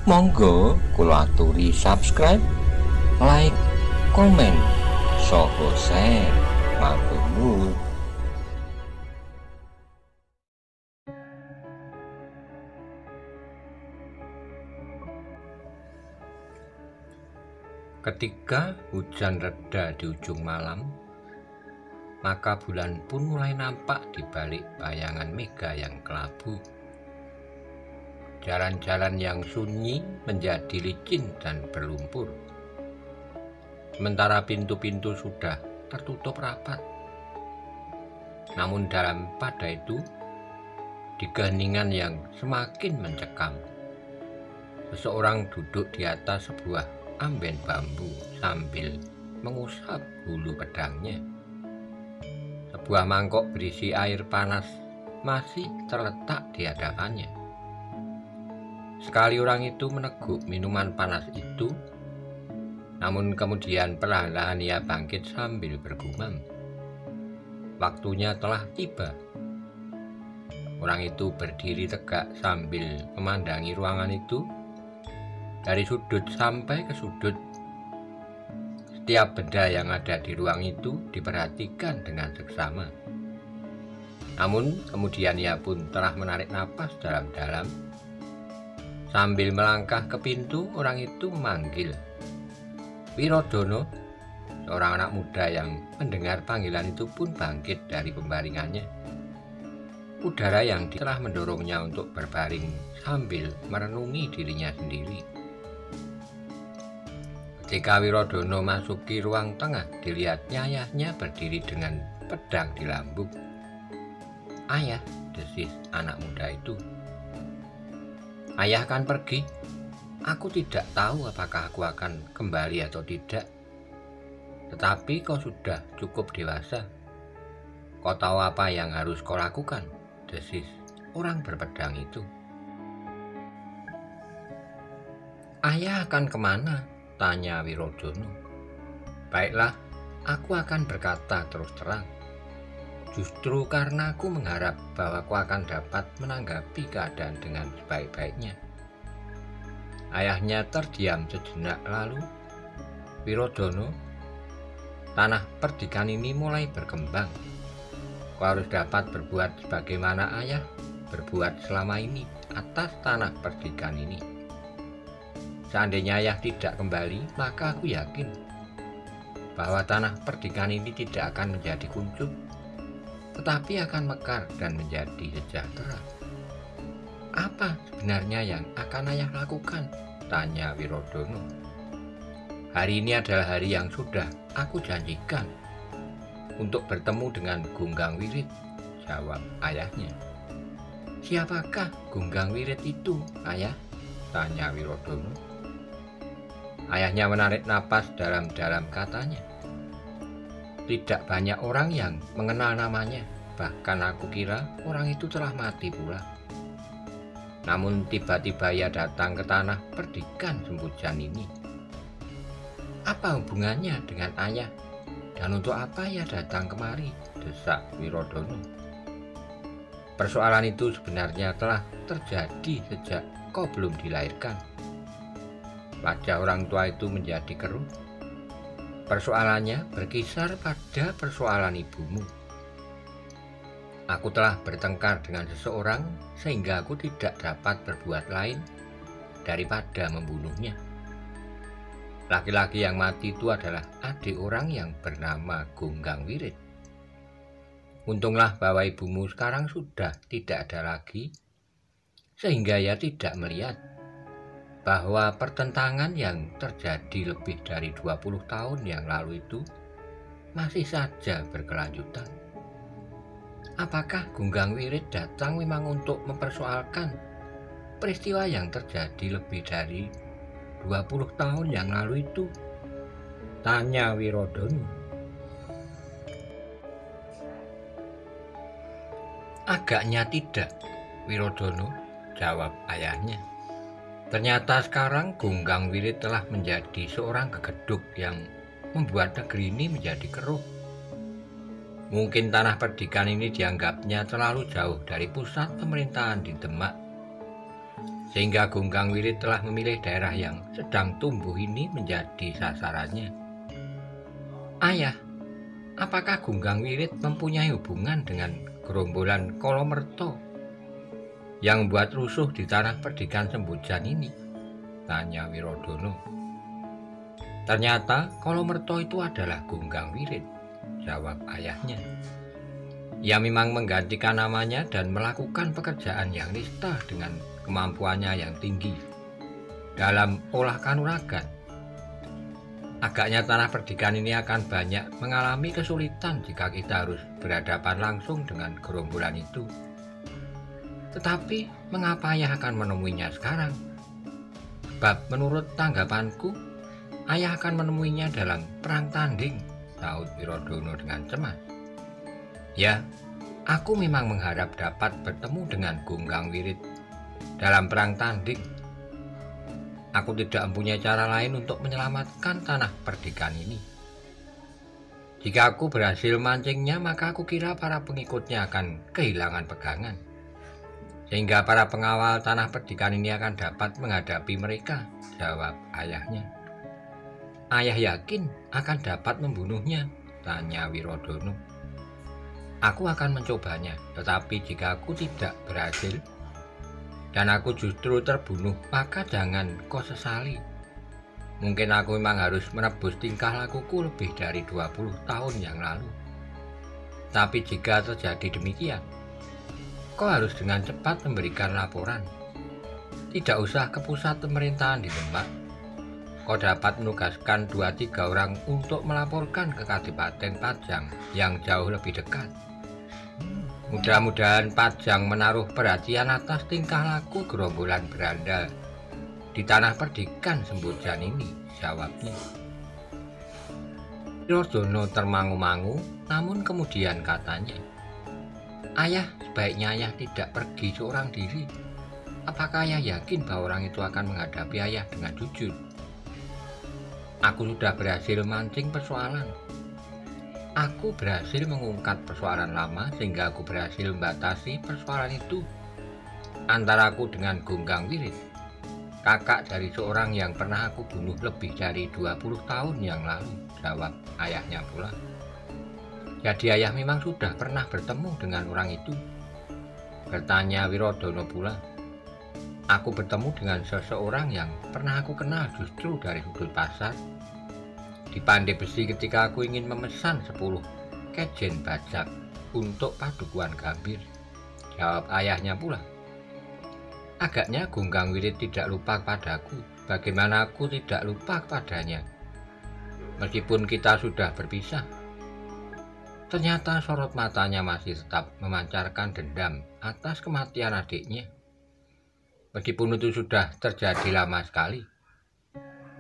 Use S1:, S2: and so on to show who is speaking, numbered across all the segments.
S1: Monggo kula aturi subscribe, like, komen, saha share. Matur nuwun. Ketika hujan reda di ujung malam, maka bulan pun mulai nampak di balik bayangan mega yang kelabu. Jalan-jalan yang sunyi menjadi licin dan berlumpur. Sementara pintu-pintu sudah tertutup rapat. Namun pada itu, di keheningan yang semakin mencekam, seseorang duduk di atas sebuah amben bambu sambil mengusap bulu pedangnya. Sebuah mangkok berisi air panas masih terletak di hadapannya. Sekali orang itu meneguk minuman panas itu, namun kemudian perlahan-lahan ia bangkit sambil bergumam. Waktunya telah tiba. Orang itu berdiri tegak sambil memandangi ruangan itu dari sudut sampai ke sudut. Setiap benda yang ada di ruang itu diperhatikan dengan seksama. Namun kemudian ia pun telah menarik napas dalam-dalam. Sambil melangkah ke pintu, orang itu memanggil. Wirodono, seorang anak muda yang mendengar panggilan itu pun bangkit dari pembaringannya. Udara yang telah mendorongnya untuk berbaring sambil merenungi dirinya sendiri. Ketika Wirodono masuki ruang tengah, dilihatnya ayahnya berdiri dengan pedang di lambung. "Ayah," desis anak muda itu. "Ayah akan pergi. Aku tidak tahu apakah aku akan kembali atau tidak. Tetapi kau sudah cukup dewasa. Kau tahu apa yang harus kau lakukan," desis orang berpedang itu. "Ayah akan kemana?" tanya Wirodono. "Baiklah, aku akan berkata terus terang. Justru karena aku mengharap bahwa kau akan dapat menanggapi keadaan dengan sebaik-baiknya." Ayahnya terdiam sejenak lalu, "Wirodono, tanah perdikan ini mulai berkembang. Kau harus dapat berbuat sebagaimana ayah berbuat selama ini atas tanah perdikan ini. Seandainya ayah tidak kembali, maka aku yakin bahwa tanah perdikan ini tidak akan menjadi kuncup, tetapi akan mekar dan menjadi sejahtera." "Apa sebenarnya yang akan ayah lakukan?" tanya Wirodono. "Hari ini adalah hari yang sudah aku janjikan untuk bertemu dengan Gunggang Wirit," jawab ayahnya. "Siapakah Gunggang Wirit itu, ayah?" tanya Wirodono. Ayahnya menarik napas dalam-dalam katanya. "Tidak banyak orang yang mengenal namanya, bahkan aku kira orang itu telah mati pula. Namun tiba-tiba ia datang ke tanah perdikan Sembojan ini. Apa hubungannya dengan ayah? Dan untuk apa ia datang kemari?" desak Wirodono. "Persoalan itu sebenarnya telah terjadi sejak kau belum dilahirkan." Wajah orang tua itu menjadi keruh. "Persoalannya berkisar pada persoalan ibumu. Aku telah bertengkar dengan seseorang sehingga aku tidak dapat berbuat lain daripada membunuhnya. Laki-laki yang mati itu adalah adik orang yang bernama Gunggang Wirit. Untunglah bahwa ibumu sekarang sudah tidak ada lagi, sehingga ia tidak melihat bahwa pertentangan yang terjadi lebih dari 20 tahun yang lalu itu masih saja berkelanjutan. Apakah Gunggang Wirit datang memang untuk mempersoalkan peristiwa yang terjadi lebih dari 20 tahun yang lalu itu?" tanya Wirodono. "Agaknya tidak, Wirodono," jawab ayahnya. "Ternyata sekarang Gunggang Wirit telah menjadi seorang gegeduk yang membuat negeri ini menjadi keruh. Mungkin tanah perdikan ini dianggapnya terlalu jauh dari pusat pemerintahan di Demak. sehingga Gunggang Wirit telah memilih daerah yang sedang tumbuh ini menjadi sasarannya. Ayah, apakah Gunggang Wirit mempunyai hubungan dengan gerombolan Kolomerto yang membuat rusuh di tanah perdikan Sembojan ini? Tanya Wirodono. Ternyata Kolomerto itu adalah Gunggang Wirit, jawab ayahnya. Ia memang menggantikan namanya dan melakukan pekerjaan yang nista dengan kemampuannya yang tinggi dalam olah kanuragan. Agaknya tanah perdikan ini akan banyak mengalami kesulitan jika kita harus berhadapan langsung dengan gerombolan itu. Tetapi mengapa ayah akan menemuinya sekarang? Sebab menurut tanggapanku, ayah akan menemuinya dalam perang tanding, sahut Wirodono dengan cemas. Ya, aku memang mengharap dapat bertemu dengan Gunggang Wirit dalam perang tanding. Aku tidak mempunyai cara lain untuk menyelamatkan tanah perdikan ini. Jika aku berhasil mancingnya, maka aku kira para pengikutnya akan kehilangan pegangan, sehingga para pengawal tanah perdikan ini akan dapat menghadapi mereka, jawab ayahnya. Ayah yakin akan dapat membunuhnya? Tanya Wirodono. Aku akan mencobanya, tetapi jika aku tidak berhasil dan aku justru terbunuh, maka jangan kau sesali. Mungkin aku memang harus menebus tingkah lakuku lebih dari 20 tahun yang lalu. Tapi jika terjadi demikian, kau harus dengan cepat memberikan laporan. Tidak usah ke pusat pemerintahan di Demak. Kau dapat menugaskan 2-3 orang untuk melaporkan ke Kadipaten Pajang yang jauh lebih dekat. Mudah-mudahan Pajang menaruh perhatian atas tingkah laku gerombolan berandal di tanah perdikan Sembojan ini, jawabnya. Wirodono termangu-mangu, namun kemudian katanya, Ayah, sebaiknya ayah tidak pergi seorang diri. Apakah ayah yakin bahwa orang itu akan menghadapi ayah dengan jujur? Aku sudah berhasil mancing persoalan. Aku berhasil mengungkap persoalan lama sehingga aku berhasil membatasi persoalan itu antara aku dengan Gunggang Wirit, kakak dari seorang yang pernah aku bunuh lebih dari 20 tahun yang lalu, jawab ayahnya pula. Jadi ayah memang sudah pernah bertemu dengan orang itu? Bertanya Wirodono pula. Aku bertemu dengan seseorang yang pernah aku kenal justru dari sudut pasar di Pandai Besi ketika aku ingin memesan 10 kejen bajak untuk padukuan Gambir, jawab ayahnya pula. Agaknya Gunggang Wirit tidak lupa padaku, bagaimana aku tidak lupa kepadanya, meskipun kita sudah berpisah. Ternyata sorot matanya masih tetap memancarkan dendam atas kematian adiknya, meskipun itu sudah terjadi lama sekali.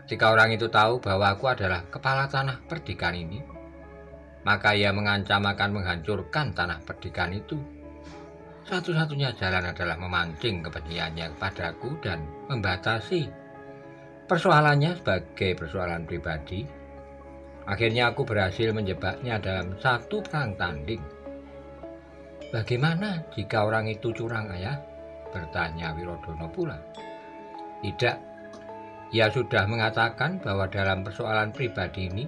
S1: Jika orang itu tahu bahwa aku adalah kepala tanah perdikan ini, maka ia mengancam akan menghancurkan tanah perdikan itu. Satu-satunya jalan adalah memancing kebenciannya kepadaku dan membatasi persoalannya sebagai persoalan pribadi. Akhirnya aku berhasil menjebaknya dalam satu perang tanding. Bagaimana jika orang itu curang, ayah? Bertanya Wirodono pula. Tidak. Ia sudah mengatakan bahwa dalam persoalan pribadi ini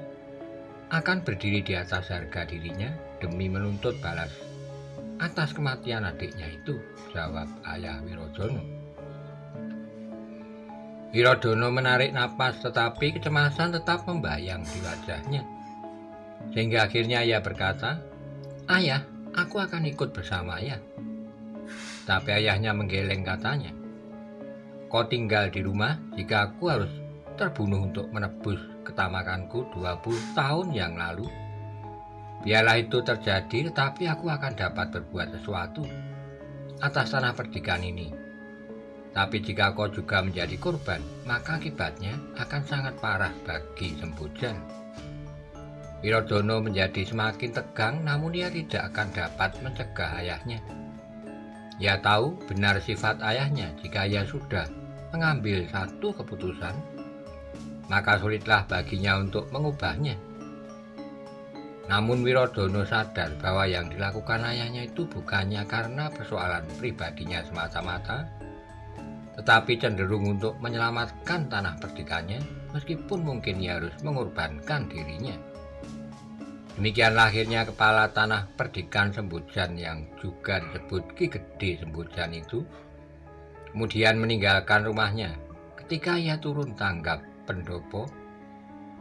S1: akan berdiri di atas harga dirinya demi menuntut balas atas kematian adiknya itu, jawab ayah Wirodono. Wirodono menarik napas, tetapi kecemasan tetap membayang di wajahnya. Sehingga akhirnya ia berkata, Ayah, aku akan ikut bersama ayah. Tapi ayahnya menggeleng, katanya, Kau tinggal di rumah jika aku harus terbunuh untuk menebus ketamakanku 20 tahun yang lalu. Biarlah itu terjadi, tetapi aku akan dapat berbuat sesuatu atas tanah perdikan ini. Tapi jika kau juga menjadi korban, maka akibatnya akan sangat parah bagi Sembojan. Wirodono menjadi semakin tegang, namun ia tidak akan dapat mencegah ayahnya. Ia tahu benar sifat ayahnya. Jika ia sudah mengambil satu keputusan, maka sulitlah baginya untuk mengubahnya. Namun Wirodono sadar bahwa yang dilakukan ayahnya itu bukannya karena persoalan pribadinya semata-mata, tetapi cenderung untuk menyelamatkan tanah perdikannya, meskipun mungkin ia harus mengorbankan dirinya. Demikian lahirnya kepala tanah perdikan Sembojan yang juga disebut Ki Gede Sembojan itu, kemudian meninggalkan rumahnya. Ketika ia turun tanggap pendopo,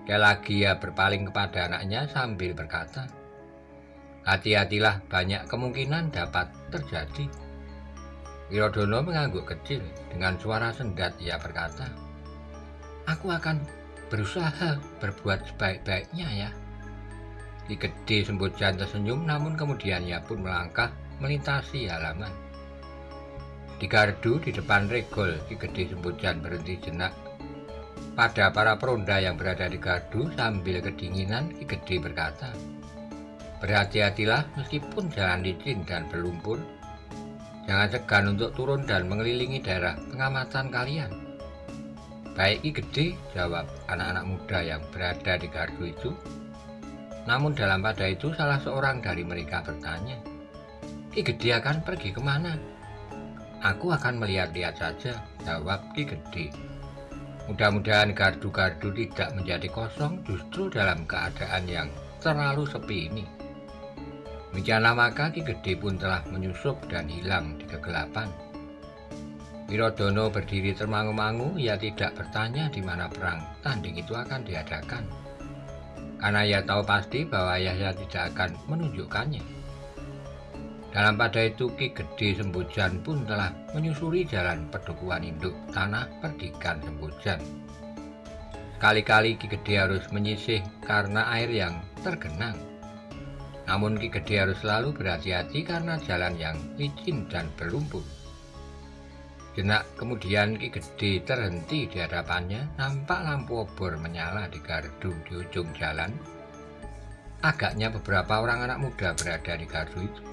S1: lagi ia berpaling kepada anaknya sambil berkata, "Hati-hatilah, banyak kemungkinan dapat terjadi." Wirodono mengangguk kecil. Dengan suara sendat ia berkata, "Aku akan berusaha berbuat sebaik-baiknya ya." Ki Gede Sembojan tersenyum, namun kemudian ia pun melangkah melintasi halaman. Di gardu di depan regol, Ki Gede Sembojan berhenti jenak. Pada para peronda yang berada di gardu sambil kedinginan, Ki Gede berkata, "Berhati-hatilah, meskipun jalan licin dan berlumpur. Jangan segan untuk turun dan mengelilingi daerah pengamatan kalian." "Baik Ki Gede," jawab anak-anak muda yang berada di gardu itu. Namun dalam pada itu salah seorang dari mereka bertanya, "Ki Gede akan pergi kemana?" "Aku akan melihat-lihat saja," jawab Ki Gede. Mudah-mudahan gardu-gardu tidak menjadi kosong justru dalam keadaan yang terlalu sepi ini. Demikianlah maka Ki Gede pun telah menyusup dan hilang di kegelapan. Wirodono berdiri termangu-mangu, ia tidak bertanya di mana perang tanding itu akan diadakan, karena ia tahu pasti bahwa ayahnya tidak akan menunjukkannya. Dalam pada itu Ki Gede Sembojan pun telah menyusuri jalan pedukuhan induk tanah perdikan Sembojan. Sekali-kali Ki Gede harus menyisih karena air yang tergenang. Namun Ki Gede harus selalu berhati-hati karena jalan yang licin dan berlumpur. Jenak kemudian Ki Gede terhenti di hadapannya, nampak lampu obor menyala di gardu di ujung jalan. Agaknya beberapa orang anak muda berada di gardu itu.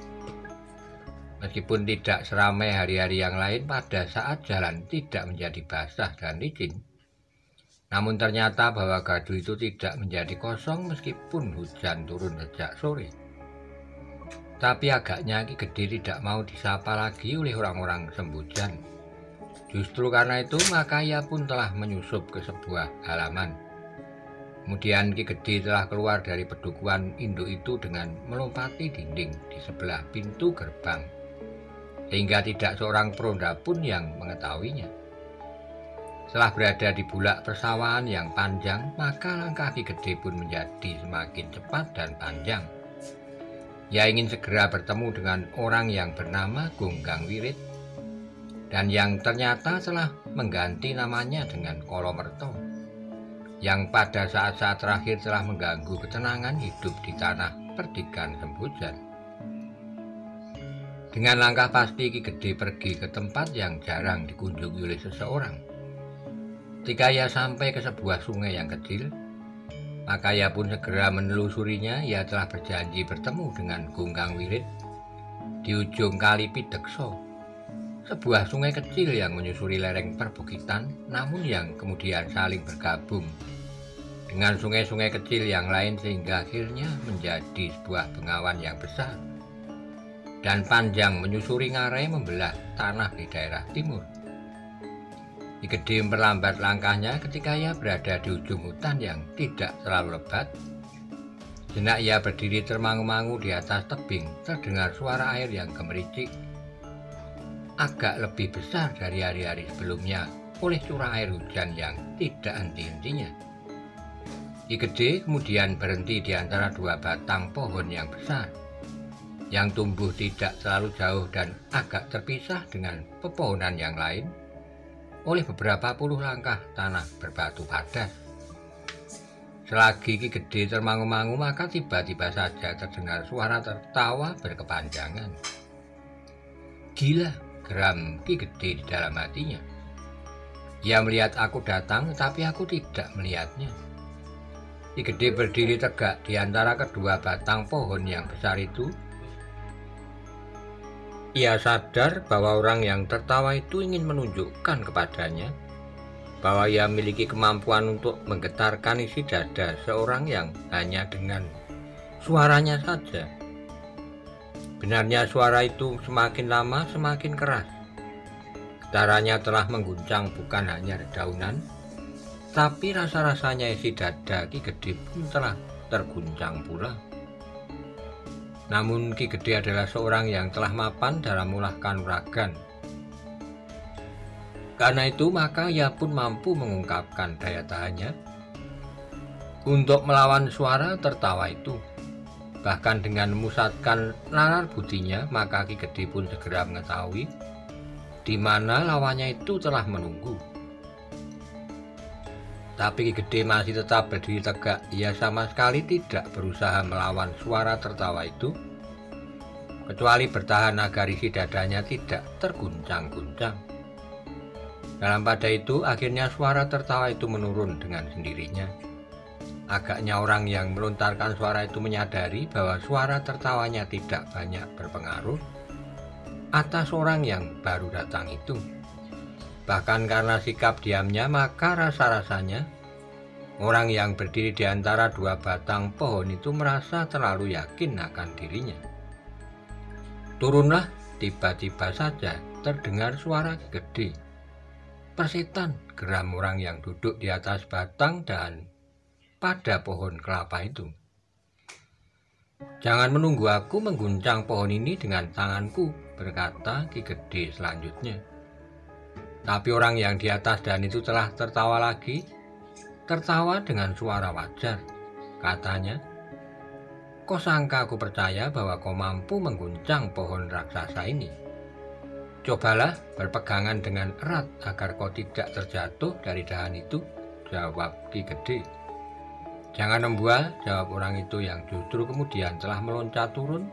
S1: Meskipun tidak seramai hari-hari yang lain pada saat jalan tidak menjadi basah dan licin, namun ternyata bahwa gardu itu tidak menjadi kosong meskipun hujan turun sejak sore. Tapi agaknya Ki Gede tidak mau disapa lagi oleh orang-orang Sembojan. Justru karena itu maka ia pun telah menyusup ke sebuah halaman. Kemudian Ki Gede telah keluar dari pedukuhan induk itu dengan melompati dinding di sebelah pintu gerbang, sehingga tidak seorang peronda pun yang mengetahuinya. Setelah berada di bulak persawahan yang panjang, maka langkah Ki Gede pun menjadi semakin cepat dan panjang. Ia ingin segera bertemu dengan orang yang bernama Gonggang Wirit, dan yang ternyata telah mengganti namanya dengan Kolomerto, yang pada saat-saat terakhir telah mengganggu ketenangan hidup di tanah perdikan Sembojan. Dengan langkah pasti Ki Gede pergi ke tempat yang jarang dikunjungi oleh seseorang. Ketika ia sampai ke sebuah sungai yang kecil, maka ia pun segera menelusurinya. Ia telah berjanji bertemu dengan Gonggang Wirit di ujung Kali Pidekso, sebuah sungai kecil yang menyusuri lereng perbukitan, namun yang kemudian saling bergabung dengan sungai-sungai kecil yang lain sehingga akhirnya menjadi sebuah bengawan yang besar dan panjang menyusuri ngarai membelah tanah di daerah timur. Ki Gede memperlambat langkahnya ketika ia berada di ujung hutan yang tidak terlalu lebat. Jenak ia berdiri termangu-mangu di atas tebing, terdengar suara air yang gemericik, agak lebih besar dari hari-hari sebelumnya oleh curah air hujan yang tidak henti-hentinya. Ki Gede kemudian berhenti di antara dua batang pohon yang besar, yang tumbuh tidak terlalu jauh dan agak terpisah dengan pepohonan yang lain oleh beberapa puluh langkah tanah berbatu padas. Selagi Ki Gede termangu-mangu, maka tiba-tiba saja terdengar suara tertawa berkepanjangan. "Gila," geram Ki Gede di dalam hatinya. "Ia melihat aku datang, tetapi aku tidak melihatnya." Ki Gede berdiri tegak di antara kedua batang pohon yang besar itu. Ia sadar bahwa orang yang tertawa itu ingin menunjukkan kepadanya bahwa ia memiliki kemampuan untuk menggetarkan isi dada seorang yang hanya dengan suaranya saja. Benarnya suara itu semakin lama semakin keras. Darahnya telah mengguncang bukan hanya dedaunan, tapi rasa-rasanya isi dada Ki Gede pun telah terguncang pula. Namun Ki Gede adalah seorang yang telah mapan dalam ulah kanuragan. Karena itu maka ia pun mampu mengungkapkan daya tahannya untuk melawan suara tertawa itu. Bahkan dengan memusatkan nalar butinya, maka Ki Gede pun segera mengetahui di mana lawannya itu telah menunggu. Tapi Ki Gede masih tetap berdiri tegak. Ia sama sekali tidak berusaha melawan suara tertawa itu, kecuali bertahan agar isi dadanya tidak terguncang-guncang. Dalam pada itu, akhirnya suara tertawa itu menurun dengan sendirinya. Agaknya orang yang melontarkan suara itu menyadari bahwa suara tertawanya tidak banyak berpengaruh atas orang yang baru datang itu. Bahkan karena sikap diamnya, maka rasa-rasanya orang yang berdiri di antara dua batang pohon itu merasa terlalu yakin akan dirinya. Turunlah, tiba-tiba saja terdengar suara gede. "Persetan!" geram orang yang duduk di atas batang dan pada pohon kelapa itu. "Jangan menunggu aku mengguncang pohon ini dengan tanganku," berkata Ki Gede selanjutnya. Tapi orang yang di atas dan itu telah tertawa lagi, tertawa dengan suara wajar. Katanya, "Kau sangka aku percaya bahwa kau mampu mengguncang pohon raksasa ini? Cobalah berpegangan dengan erat agar kau tidak terjatuh dari dahan itu," jawab Ki Gede. "Jangan membual," jawab orang itu yang justru kemudian telah meloncat turun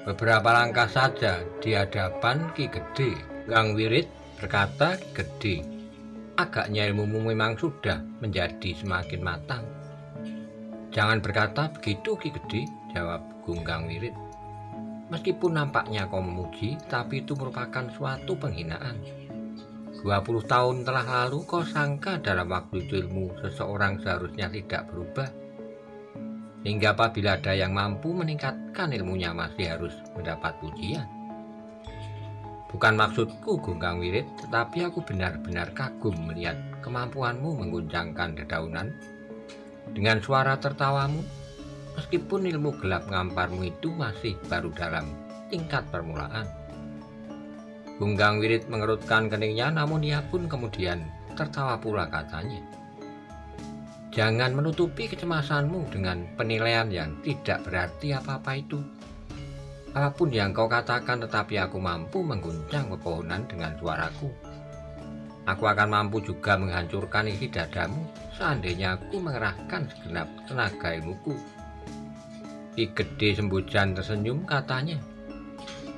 S1: beberapa langkah saja di hadapan Ki Gede. "Gang Wirit," berkata Ki Gede, "agaknya ilmumu memang sudah menjadi semakin matang." "Jangan berkata begitu Ki Gede," jawab Gunggang Wirit. "Meskipun nampaknya kau memuji, tapi itu merupakan suatu penghinaan. 20 tahun telah lalu kau sangka dalam waktu itu ilmu seseorang seharusnya tidak berubah. Hingga apabila ada yang mampu meningkatkan ilmunya masih harus mendapat pujian. Bukan maksudku Gunggang Wirit, tetapi aku benar-benar kagum melihat kemampuanmu mengguncangkan dedaunan dengan suara tertawamu, meskipun ilmu gelap ngamparmu itu masih baru dalam tingkat permulaan." Gunggang Wirit mengerutkan keningnya, namun ia pun kemudian tertawa pula. Katanya, "Jangan menutupi kecemasanmu dengan penilaian yang tidak berarti apa-apa itu. Apapun yang kau katakan, tetapi aku mampu mengguncang pepohonan dengan suaraku. Aku akan mampu juga menghancurkan isi dadamu seandainya aku mengerahkan segenap tenaga ilmuku." Ki Gede Sembojan tersenyum. Katanya,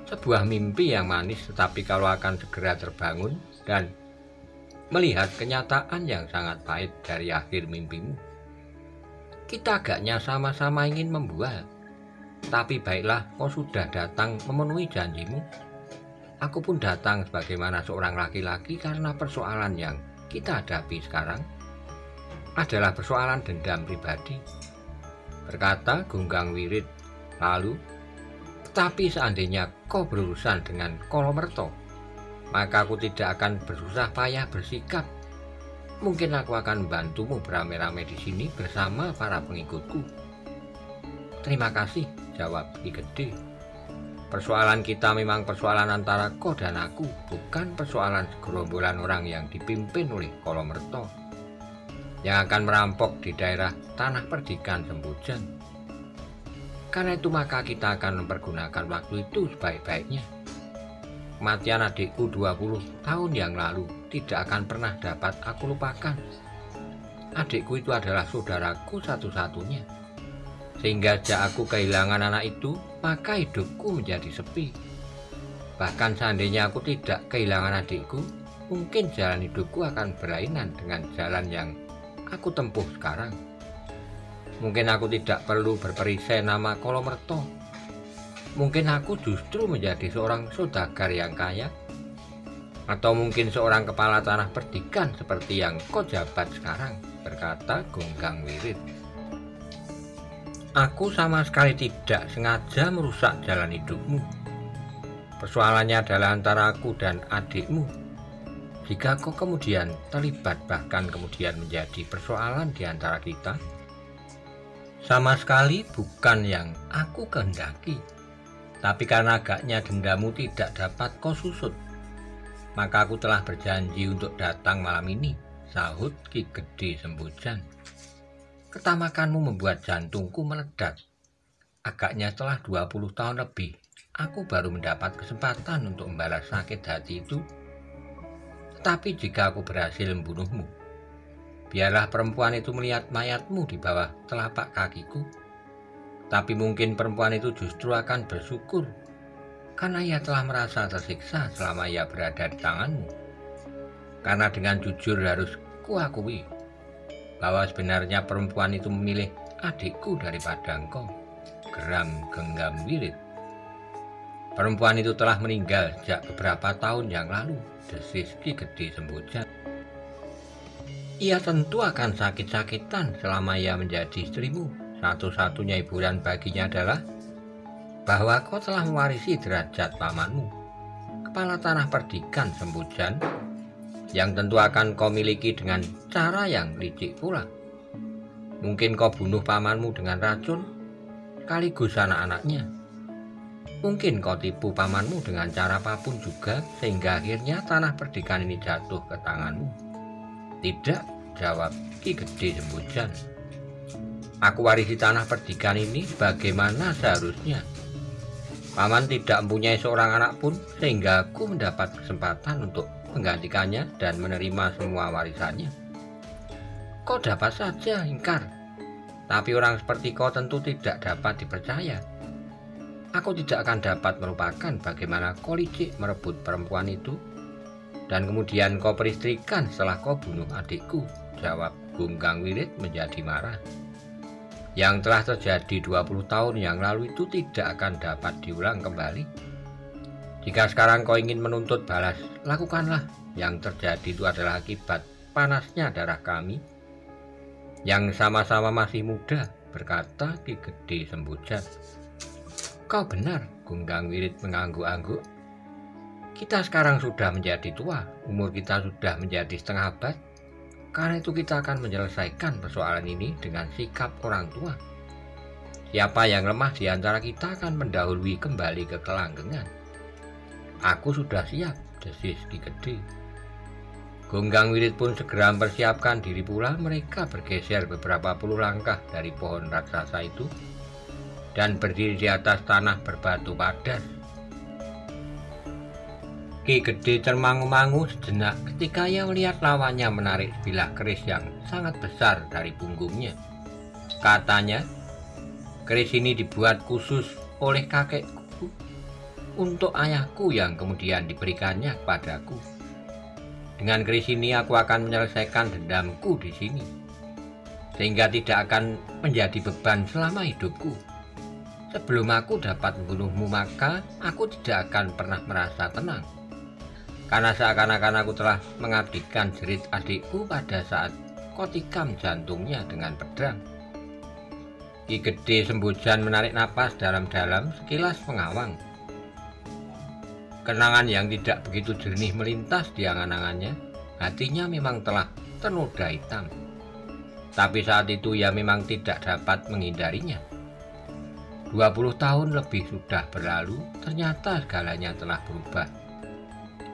S1: "Sebuah mimpi yang manis, tetapi kalau akan segera terbangun dan melihat kenyataan yang sangat pahit dari akhir mimpimu. Kita agaknya sama-sama ingin membual. Tapi baiklah, kau sudah datang memenuhi janjimu. Aku pun datang sebagaimana seorang laki-laki karena persoalan yang kita hadapi sekarang adalah persoalan dendam pribadi," berkata Gunggang Wirit. Lalu, "Tetapi seandainya kau berurusan dengan Kolomerto, maka aku tidak akan bersusah payah bersikap. Mungkin aku akan membantumu beramai-ramai di sini bersama para pengikutku." "Terima kasih," jawab Ki Gede. "Persoalan kita memang persoalan antara kau dan aku, bukan persoalan segerombolan orang yang dipimpin oleh Kolomerto yang akan merampok di daerah Tanah Perdikan Sembojan. Karena itu maka kita akan mempergunakan waktu itu sebaik-baiknya. Kematian adikku 20 tahun yang lalu tidak akan pernah dapat aku lupakan. Adikku itu adalah saudaraku satu-satunya. Sehingga sejak aku kehilangan anak itu, maka hidupku menjadi sepi. Bahkan seandainya aku tidak kehilangan adikku, mungkin jalan hidupku akan berlainan dengan jalan yang aku tempuh sekarang. Mungkin aku tidak perlu berperisai nama Kolomerto. Mungkin aku justru menjadi seorang saudagar yang kaya. Atau mungkin seorang kepala tanah perdikan seperti yang kau jabat sekarang," berkata Gunggang Wirit. "Aku sama sekali tidak sengaja merusak jalan hidupmu. Persoalannya adalah antara aku dan adikmu. Jika kau kemudian terlibat bahkan kemudian menjadi persoalan di antara kita, sama sekali bukan yang aku kehendaki. Tapi karena agaknya dendamu tidak dapat kau susut, maka aku telah berjanji untuk datang malam ini, sahut Ki Gede Sembojan. Ketamakanmu membuat jantungku meledak. Agaknya setelah 20 tahun lebih, aku baru mendapat kesempatan untuk membalas sakit hati itu. Tetapi jika aku berhasil membunuhmu, biarlah perempuan itu melihat mayatmu di bawah telapak kakiku. Tapi mungkin perempuan itu justru akan bersyukur karena ia telah merasa tersiksa selama ia berada di tanganmu. Karena dengan jujur harus kuakui bahwa sebenarnya perempuan itu memilih adikku daripada engkau, geram genggam wirid. Perempuan itu telah meninggal sejak beberapa tahun yang lalu, desis Ki Gede Sembojan. Ia tentu akan sakit-sakitan selama ia menjadi istrimu. Satu-satunya hiburan baginya adalah bahwa kau telah mewarisi derajat pamanmu, kepala tanah perdikan Sembojan, yang tentu akan kau miliki dengan cara yang licik pula. Mungkin kau bunuh pamanmu dengan racun, sekaligus anak-anaknya. Mungkin kau tipu pamanmu dengan cara apapun juga, sehingga akhirnya tanah perdikan ini jatuh ke tanganmu. Tidak, jawab Ki Gede Sembojan. Aku warisi tanah perdikan ini bagaimana seharusnya. Paman tidak mempunyai seorang anak pun, sehingga aku mendapat kesempatan untuk menggantikannya dan menerima semua warisannya. Kau dapat saja ingkar, tapi orang seperti kau tentu tidak dapat dipercaya. Aku tidak akan dapat melupakan bagaimana kau licik merebut perempuan itu, dan kemudian kau peristrikan setelah kau bunuh adikku, jawab Gunggang Wirid menjadi marah. Yang telah terjadi 20 tahun yang lalu itu tidak akan dapat diulang kembali. Jika sekarang kau ingin menuntut balas, lakukanlah. Yang terjadi itu adalah akibat panasnya darah kami yang sama-sama masih muda, berkata Ki Gede Sembojan. Kau benar, Gunggang Wirid mengangguk-angguk. Kita sekarang sudah menjadi tua, umur kita sudah menjadi setengah abad. Karena itu kita akan menyelesaikan persoalan ini dengan sikap orang tua. Siapa yang lemah di antara kita akan mendahului kembali ke kelanggengan. Aku sudah siap, desis Ki Gede. Gunggang Wirid pun segera mempersiapkan diri pula. Mereka bergeser beberapa puluh langkah dari pohon raksasa itu dan berdiri di atas tanah berbatu padas. Ki Gede termangu-mangu sejenak ketika ia melihat lawannya menarik sebilah keris yang sangat besar dari punggungnya. Katanya, keris ini dibuat khusus oleh kakekku untuk ayahku yang kemudian diberikannya kepadaku. Dengan keris ini aku akan menyelesaikan dendamku di sini, sehingga tidak akan menjadi beban selama hidupku. Sebelum aku dapat membunuhmu, maka aku tidak akan pernah merasa tenang. Karena seakan-akan aku telah mengabdikan jerit adikku pada saat kau tikam jantungnya dengan pedang. Ki Gede Sembojan menarik napas dalam-dalam, sekilas mengawang. Kenangan yang tidak begitu jernih melintas di angan-angannya. Hatinya memang telah ternoda hitam. Tapi saat itu ia memang tidak dapat menghindarinya. 20 tahun lebih sudah berlalu, ternyata segalanya telah berubah.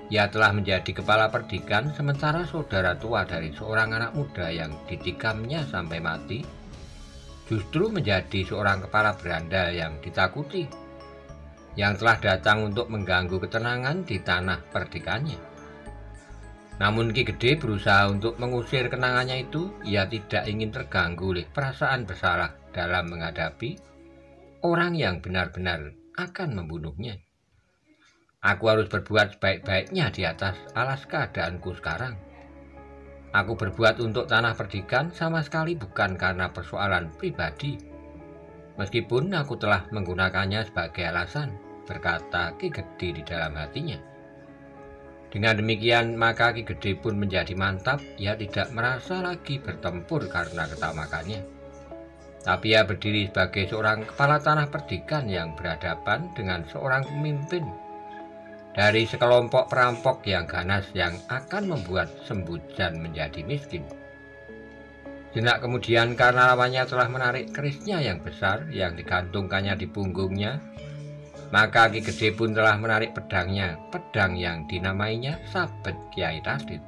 S1: Ia telah menjadi kepala perdikan, sementara saudara tua dari seorang anak muda yang ditikamnya sampai mati justru menjadi seorang kepala berandal yang ditakuti, yang telah datang untuk mengganggu ketenangan di tanah perdikannya. Namun Ki Gede berusaha untuk mengusir kenangannya itu. Ia tidak ingin terganggu oleh perasaan bersalah dalam menghadapi orang yang benar-benar akan membunuhnya. Aku harus berbuat sebaik-baiknya di atas alas keadaanku sekarang. Aku berbuat untuk tanah perdikan sama sekali bukan karena persoalan pribadi. Meskipun aku telah menggunakannya sebagai alasan, berkata Ki Gede di dalam hatinya. Dengan demikian maka Ki Gede pun menjadi mantap. Ia tidak merasa lagi bertempur karena ketamakannya. Tapi ia berdiri sebagai seorang kepala tanah perdikan yang berhadapan dengan seorang pemimpin dari sekelompok perampok yang ganas yang akan membuat Sembojan menjadi miskin. Sejenak kemudian karena lawannya telah menarik kerisnya yang besar yang digantungkannya di punggungnya, maka Ki Gede pun telah menarik pedangnya, pedang yang dinamainya Sabet Kyai Tadit.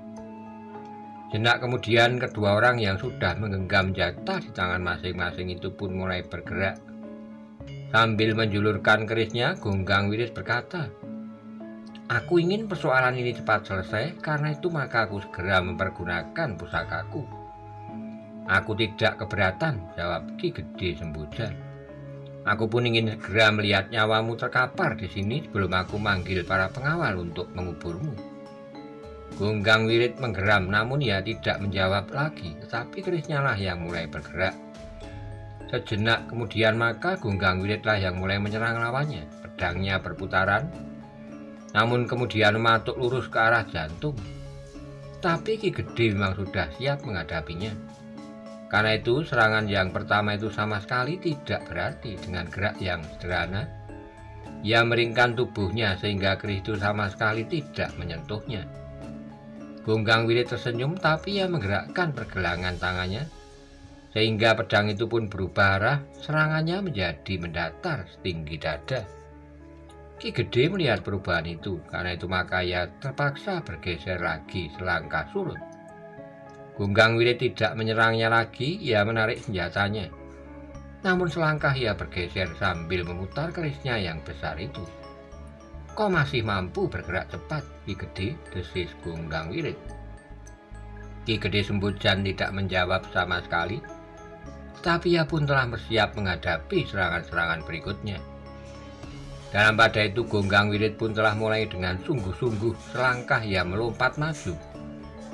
S1: Sejenak kemudian kedua orang yang sudah menggenggam jatah di tangan masing-masing itu pun mulai bergerak. Sambil menjulurkan kerisnya, Gunggang Wirit berkata, "Aku ingin persoalan ini cepat selesai, karena itu maka aku segera mempergunakan pusakaku." "Aku tidak keberatan," jawab Ki Gede Sembojan. "Aku pun ingin segera melihat nyawamu terkapar di sini sebelum aku manggil para pengawal untuk menguburmu." Gunggang Wirit menggeram, namun ia tidak menjawab lagi, tetapi kerisnya lah yang mulai bergerak. Sejenak kemudian maka Gunggang Wiritlah yang mulai menyerang lawannya. Pedangnya berputaran, namun kemudian mematuk lurus ke arah jantung. Tapi Ki Gede memang sudah siap menghadapinya. Karena itu serangan yang pertama itu sama sekali tidak berarti. Dengan gerak yang sederhana, ia meringkan tubuhnya sehingga keris itu sama sekali tidak menyentuhnya. Gunggang Wirit tersenyum, tapi ia menggerakkan pergelangan tangannya sehingga pedang itu pun berubah arah, serangannya menjadi mendatar setinggi dada. Ki Gede melihat perubahan itu, karena itu maka ia terpaksa bergeser lagi selangkah surut. Gunggang Wirit tidak menyerangnya lagi, ia menarik senjatanya. Namun selangkah ia bergeser sambil memutar kerisnya yang besar itu. "Kau masih mampu bergerak cepat, Ki Gede," desis Gunggang Wirit. Ki Gede Sembojan tidak menjawab sama sekali, tapi ia pun telah bersiap menghadapi serangan-serangan berikutnya. Dalam pada itu Gunggang Wirit pun telah mulai dengan sungguh-sungguh selangkah ia melompat maju.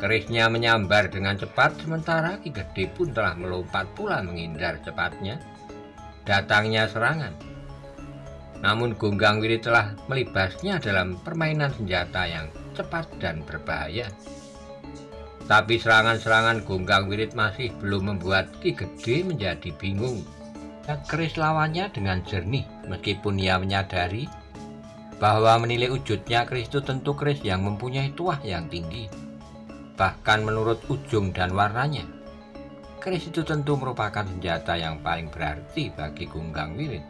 S1: Kerisnya menyambar dengan cepat, sementara Ki Gede pun telah melompat pula menghindar cepatnya datangnya serangan. Namun Gunggang Wirit telah melibasnya dalam permainan senjata yang cepat dan berbahaya. Tapi serangan-serangan Gunggang Wirit masih belum membuat Ki Gede menjadi bingung dan keris lawannya dengan jernih, meskipun ia menyadari bahwa menilai wujudnya keris itu tentu keris yang mempunyai tuah yang tinggi. Bahkan menurut ujung dan warnanya, keris itu tentu merupakan senjata yang paling berarti bagi Gunggang Wirit.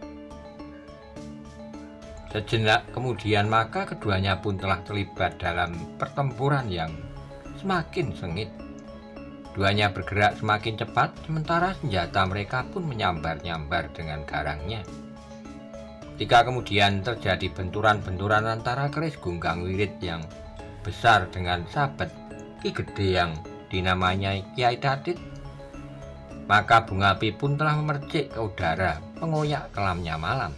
S1: Sejenak kemudian maka keduanya pun telah terlibat dalam pertempuran yang semakin sengit. Duanya bergerak semakin cepat, sementara senjata mereka pun menyambar-nyambar dengan garangnya. Ketika kemudian terjadi benturan-benturan antara keris Gunggang Wirit yang besar dengan sabet Ki Gede yang dinamanya Kyai Tadit, maka bunga api pun telah memercik ke udara, mengoyak kelamnya malam.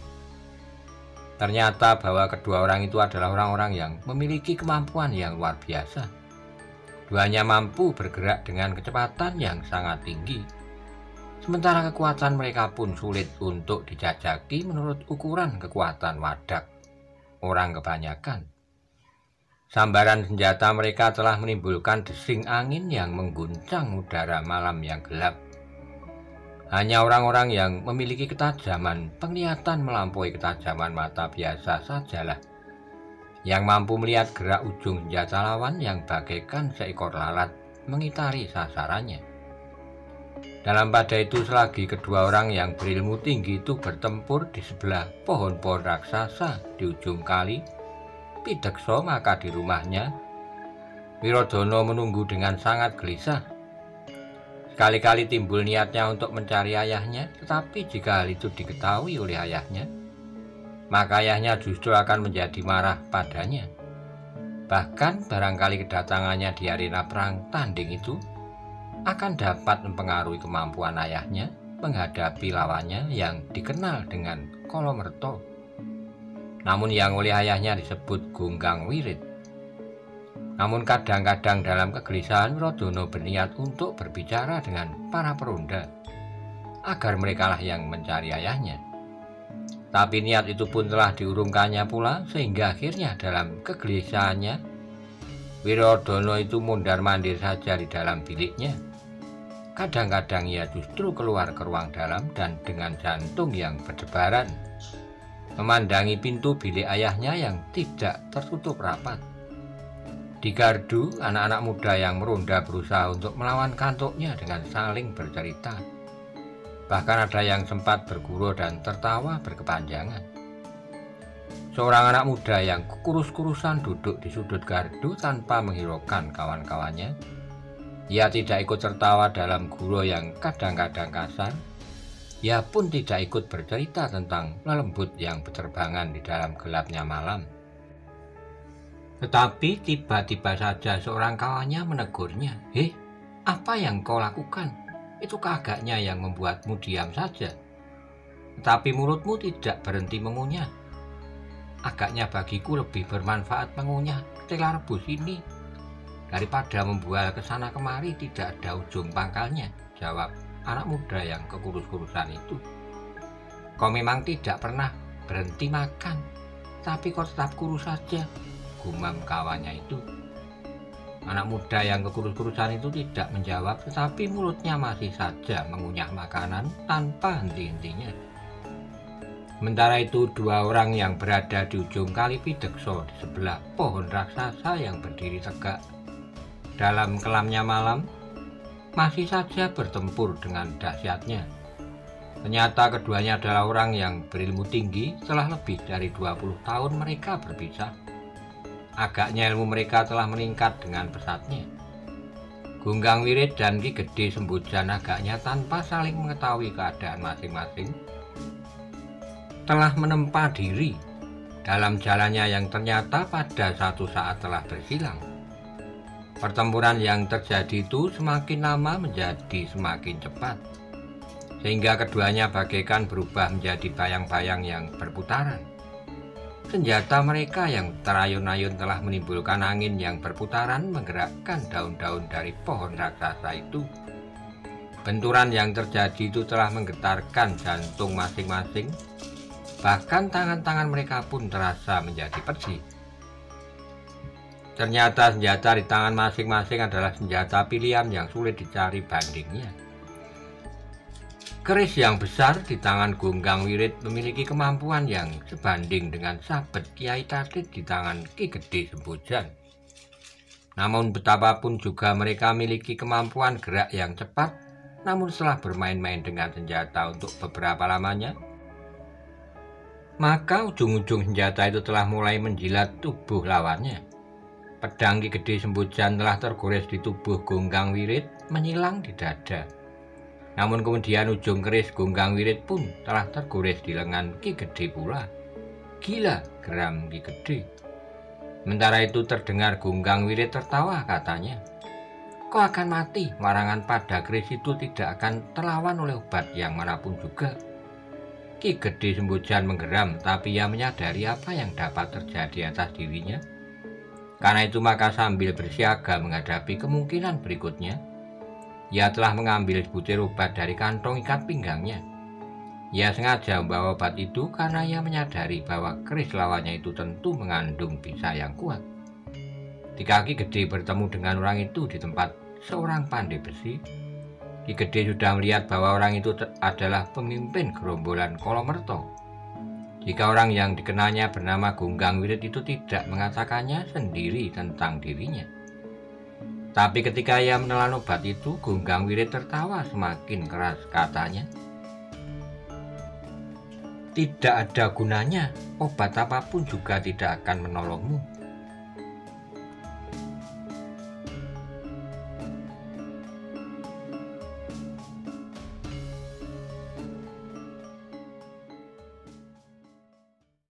S1: Ternyata bahwa kedua orang itu adalah orang-orang yang memiliki kemampuan yang luar biasa. Duanya mampu bergerak dengan kecepatan yang sangat tinggi, sementara kekuatan mereka pun sulit untuk dijajaki menurut ukuran kekuatan wadak orang kebanyakan. Sambaran senjata mereka telah menimbulkan desing angin yang mengguncang udara malam yang gelap. Hanya orang-orang yang memiliki ketajaman penglihatan melampaui ketajaman mata biasa sajalah yang mampu melihat gerak ujung senjata lawan yang bagaikan seekor lalat mengitari sasarannya. Dalam pada itu selagi kedua orang yang berilmu tinggi itu bertempur di sebelah pohon-pohon raksasa di ujung kali Pidekso, maka di rumahnya Wirodono menunggu dengan sangat gelisah. Sekali-kali timbul niatnya untuk mencari ayahnya, tetapi jika hal itu diketahui oleh ayahnya, maka ayahnya justru akan menjadi marah padanya. Bahkan barangkali kedatangannya di arena perang tanding itu akan dapat mempengaruhi kemampuan ayahnya menghadapi lawannya yang dikenal dengan Kolomerto, namun yang oleh ayahnya disebut Gunggang Wirit. Namun kadang-kadang dalam kegelisahan Wirodono berniat untuk berbicara dengan para peronda agar merekalah yang mencari ayahnya. Tapi niat itu pun telah diurungkannya pula, sehingga akhirnya dalam kegelisahannya Wirodono itu mondar-mandir saja di dalam biliknya. Kadang-kadang ia justru keluar ke ruang dalam dan dengan jantung yang berdebaran memandangi pintu bilik ayahnya yang tidak tertutup rapat. Di gardu, anak-anak muda yang meronda berusaha untuk melawan kantuknya dengan saling bercerita. Bahkan ada yang sempat bergurau dan tertawa berkepanjangan. Seorang anak muda yang kurus-kurusan duduk di sudut gardu tanpa menghiraukan kawan-kawannya. Ia tidak ikut tertawa dalam gurau yang kadang-kadang kasar. Ia pun tidak ikut bercerita tentang lelembut yang berterbangan di dalam gelapnya malam. Tetapi tiba-tiba saja seorang kawannya menegurnya. "Hei, apa yang kau lakukan? Itu agaknya yang membuatmu diam saja. Tetapi mulutmu tidak berhenti mengunyah. Agaknya bagiku lebih bermanfaat mengunyah ketela rebus ini daripada membual ke sana kemari tidak ada ujung pangkalnya," jawab anak muda yang kekurus-kurusan itu. "Kau memang tidak pernah berhenti makan, tapi kau tetap kurus saja," gumam kawannya itu. Anak muda yang kekurus-kurusan itu tidak menjawab, tetapi mulutnya masih saja mengunyah makanan tanpa henti-hentinya. Sementara itu, dua orang yang berada di ujung kali Pidekso di sebelah pohon raksasa yang berdiri tegak dalam kelamnya malam masih saja bertempur dengan dahsyatnya. Ternyata keduanya adalah orang yang berilmu tinggi. Setelah lebih dari 20 tahun mereka berpisah. Agaknya ilmu mereka telah meningkat dengan pesatnya. Gunggang Wirit dan Ki Gede Sembojan agaknya tanpa saling mengetahui keadaan masing-masing telah menempa diri dalam jalannya yang ternyata pada satu saat telah bersilang. Pertempuran yang terjadi itu semakin lama menjadi semakin cepat, sehingga keduanya bagaikan berubah menjadi bayang-bayang yang berputaran. Senjata mereka yang terayun-ayun telah menimbulkan angin yang berputaran menggerakkan daun-daun dari pohon raksasa itu. Benturan yang terjadi itu telah menggetarkan jantung masing-masing. Bahkan tangan-tangan mereka pun terasa menjadi pedih. Ternyata senjata di tangan masing-masing adalah senjata pilihan yang sulit dicari bandingnya. Keris yang besar di tangan Gunggang Wirit memiliki kemampuan yang sebanding dengan sabet Kiai Tadit di tangan Ki Gede Sembojan. Namun betapapun juga mereka memiliki kemampuan gerak yang cepat, namun setelah bermain-main dengan senjata untuk beberapa lamanya, maka ujung-ujung senjata itu telah mulai menjilat tubuh lawannya. Pedang Ki Gede Sembojan telah tergores di tubuh Gunggang Wirit, menyilang di dada. Namun kemudian ujung keris Gunggang Wirit pun telah tergores di lengan Ki Gede pula. "Gila," geram Ki Gede. Sementara itu terdengar Gunggang Wirit tertawa, katanya, "Kau akan mati, warangan pada keris itu tidak akan terlawan oleh obat yang manapun juga." Ki Gede Sembojan menggeram, tapi ia menyadari apa yang dapat terjadi atas dirinya. Karena itu maka sambil bersiaga menghadapi kemungkinan berikutnya, ia telah mengambil sebutir obat dari kantong ikat pinggangnya. Ia sengaja membawa obat itu karena ia menyadari bahwa keris lawannya itu tentu mengandung bisa yang kuat. Ketika Ki Gede bertemu dengan orang itu di tempat seorang pandai besi, Ki Gede sudah melihat bahwa orang itu adalah pemimpin gerombolan Kolomerto. Jika orang yang dikenalnya bernama Gunggang Wirit itu tidak mengatakannya sendiri tentang dirinya. Tapi ketika ia menelan obat itu, Gunggang Wirit tertawa semakin keras, katanya, "Tidak ada gunanya, obat apapun juga tidak akan menolongmu.